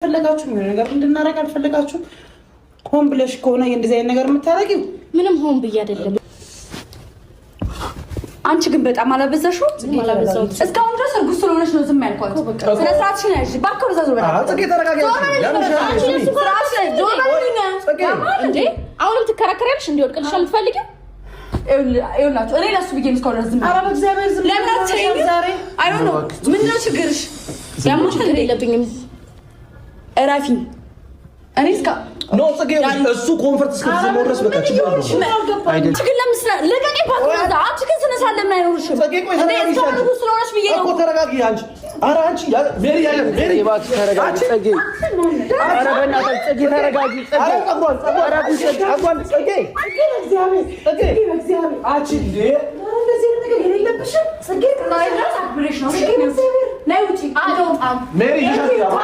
ፈለጋችሁ ምን ነገር እንድናረግ አልፈለጋችሁ ሆን ብለሽ ከሆነ እንደዚህ አይነት ነገር የምታረጊው ምንም ሆን ብዬ አይደለም። አንቺ ግን በጣም አላበዛሽው? እስካሁን ድረስ እርጉዝ ስለሆነሽ ነው ዝም ያልኳት። ስለ ስርዓትሽን ያዥ ባከሩ ዛዙ በቃ ጽጌ ተረጋጊ። እንዴ አሁንም ትከራከሪያለሽ? እንዲወድቅልሽ የምትፈልጊው ይኸውላችሁ እኔ ለሱ ብዬ እስካሁን ድረስ ዝም። ኧረ በእግዚአብሔር ዝም ለምን አትይኝ? አይ ዶንት ኖ ምንድን ነው ችግርሽ? ያምሽ ችግር የለብኝም። እራፊ እኔ እስካ ኖ ጽጌ እሱ ኮንፈርት እስከተሰማው ድረስ በቃ ችግር አይደለም። ችግር ለምስራ ለቀቂ ባክሮዛ አንቺ ግን ስነሳለ ምን አይኖርሽም። ጽጌ ቆይ ተረጋጊ። ስለሆነሽ ብዬ ነው እኮ ተረጋጊ። አንቺ ኧረ አንቺ ሜሪ ያለ ሜሪ እባክሽ ተረጋጊ። ጽጌ ኧረ በእናትሽ ጽጌ ተረጋጊ። ጽጌ ጸጉሯን ጽጌ ጽጌ አንቺ እንዴ እንደዚህ ነገር የሌለብሽም ጽጌ ላይ ድረስ አብሬሽ ነው። ጽጌ ላይ ውጪ አዶም ሜሪ ይሻላል